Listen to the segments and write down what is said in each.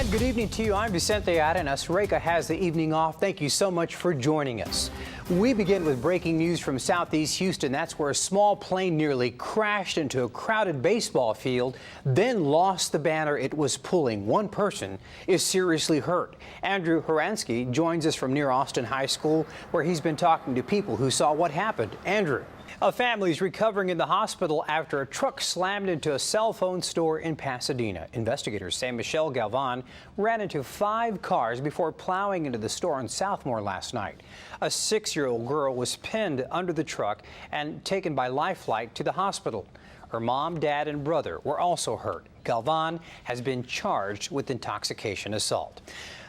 And good evening to you. I'm Vicente and Reka has the evening off. Thank you so much for joining us. We begin with breaking news from Southeast Houston. That's where a small plane nearly crashed into a crowded baseball field, then lost the banner it was pulling. One person is seriously hurt. Andrew Horansky joins us from near Austin High School, where he's been talking to people who saw what happened. Andrew. A family's recovering in the hospital after a truck slammed into a cell phone store in Pasadena. Investigators say Michelle Galvan ran into 5 cars before plowing into the store on Southmore last night. A 6-year-old girl was pinned under the truck and taken by life flight to the hospital. Her mom, dad, and brother were also hurt. Galvan has been charged with intoxication assault.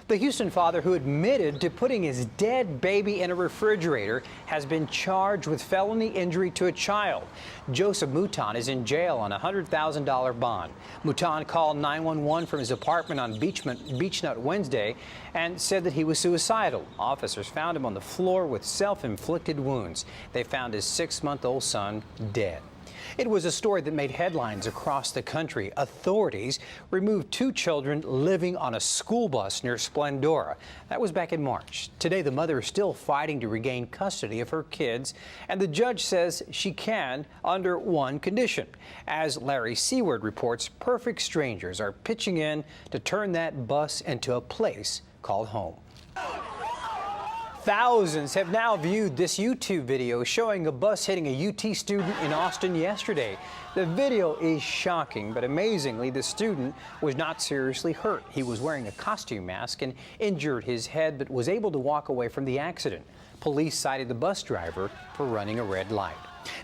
The Houston father who admitted to putting his dead baby in a refrigerator has been charged with felony injury to a child. Joseph Mouton is in jail on a $100,000 bond. Mouton called 911 from his apartment on Beechnut Wednesday and said that he was suicidal. Officers found him on the floor with self-inflicted wounds. They found his 6-month-old son dead. It was a story that made headlines across the country. Authorities removed 2 children living on a school bus near Splendora. That was back in March. Today, the mother is still fighting to regain custody of her kids, and the judge says she can under one condition. As Larry Seward reports, perfect strangers are pitching in to turn that bus into a place called home. Thousands have now viewed this YouTube video showing a bus hitting a UT student in Austin yesterday. The video is shocking, but amazingly, the student was not seriously hurt. He was wearing a costume mask and injured his head, but was able to walk away from the accident. Police cited the bus driver for running a red light.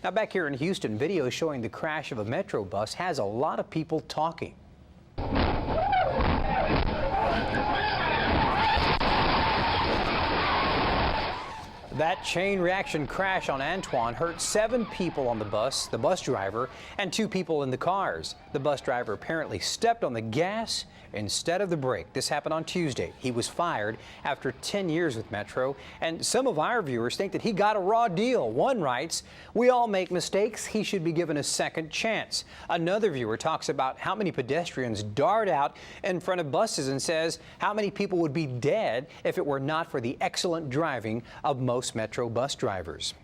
Now, back here in Houston, video showing the crash of a Metro bus has a lot of people talking. That chain reaction crash on Antoine hurt 7 people on the bus driver, and 2 people in the cars. The bus driver apparently stepped on the gas instead of the brake. This happened on Tuesday. He was fired after 10 years with Metro, and some of our viewers think that he got a raw deal. One writes, "We all make mistakes. He should be given a second chance." Another viewer talks about how many pedestrians dart out in front of buses and says how many people would be dead if it were not for the excellent driving of most Metro bus drivers.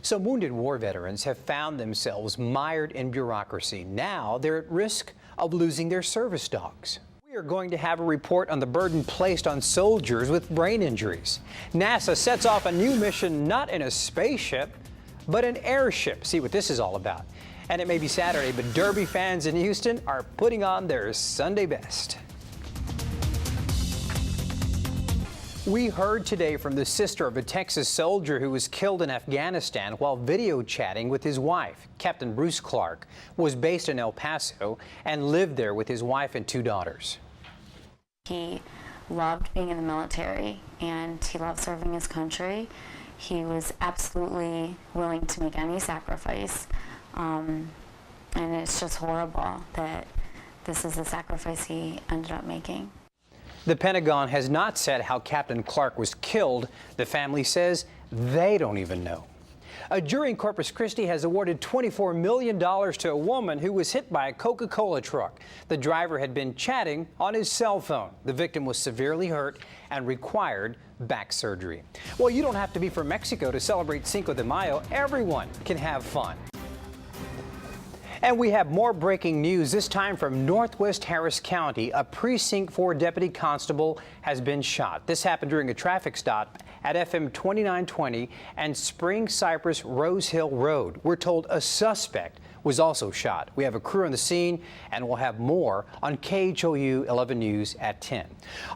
Some wounded war veterans have found themselves mired in bureaucracy. Now they're at risk of losing their service dogs. We are going to have a report on the burden placed on soldiers with brain injuries. NASA sets off a new mission, not in a spaceship, but an airship. See what this is all about. And it may be Saturday, but Derby fans in Houston are putting on their Sunday best. We heard today from the sister of a Texas soldier who was killed in Afghanistan while video chatting with his wife. Captain Bruce Clark was based in El Paso and lived there with his wife and 2 daughters. He loved being in the military and he loved serving his country. He was absolutely willing to make any sacrifice. And it's just horrible that this is the sacrifice he ended up making. The Pentagon has not said how Captain Clark was killed. The family says they don't even know. A jury in Corpus Christi has awarded $24 million to a woman who was hit by a Coca-Cola truck. The driver had been chatting on his cell phone. The victim was severely hurt and required back surgery. Well, you don't have to be from Mexico to celebrate Cinco de Mayo. Everyone can have fun. And we have more breaking news, this time from Northwest Harris County. A Precinct 4 deputy constable has been shot. This happened during a traffic stop at FM 2920 and Spring Cypress Rose Hill Road. We're told a suspect was also shot. We have a crew on the scene, and we'll have more on KHOU 11 News at 10.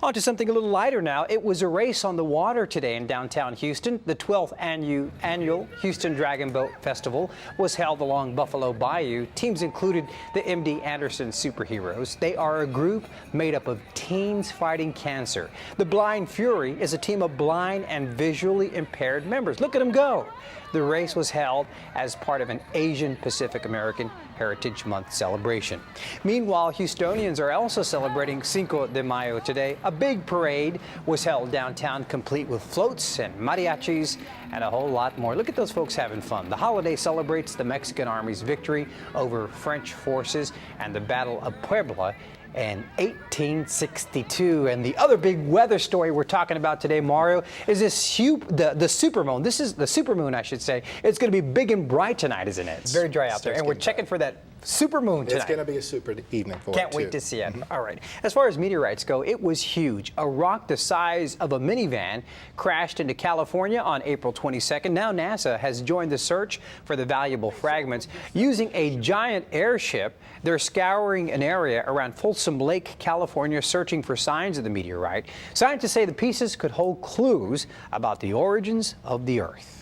On to something a little lighter now. It was a race on the water today in downtown Houston. The 12th annual Houston Dragon Boat Festival was held along Buffalo Bayou. Teams included the MD Anderson Superheroes. They are a group made up of teens fighting cancer. The Blind Fury is a team of blind and visually impaired members. Look at them go. The race was held as part of an Asian Pacific American Heritage Month celebration. Meanwhile, Houstonians are also celebrating Cinco de Mayo today. A big parade was held downtown, complete with floats and mariachis and a whole lot more. Look at those folks having fun. The holiday celebrates the Mexican Army's victory over French forces and the Battle of Puebla in 1862. And the other big weather story we're talking about today, Mario, is the supermoon. This is the supermoon, I should say. It's going to be big and bright tonight, isn't it? It's very dry out there, and we're checking for that supermoon tonight. It's going to be a super evening for Can't wait to see it. All right. As far as meteorites go, it was huge. A rock the size of a minivan crashed into California on April 22nd. Now NASA has joined the search for the valuable fragments. Using a giant airship, they're scouring an area around Folsom Lake, California, searching for signs of the meteorite. Scientists say the pieces could hold clues about the origins of the Earth.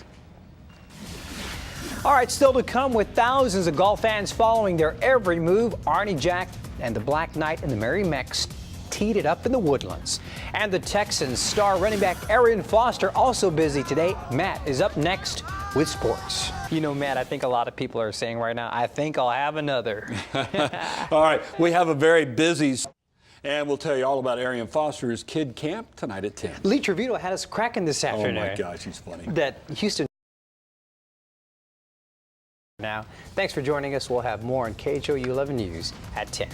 All right, still to come, with thousands of golf fans following their every move, Arnie Jack and the Black Knight and the Merry Mex teed it up in the Woodlands. And the Texans star running back Arian Foster also busy today. Matt is up next with sports. You know, Matt, I think a lot of people are saying right now, I think I'll have another. All right, we have a very busy, and we'll tell you all about Arian Foster's Kid Camp tonight at 10. Lee Trevino had us cracking this afternoon. Oh my gosh, he's funny. That Houston. Now, thanks for joining us. We'll have more on KHOU 11 News at 10.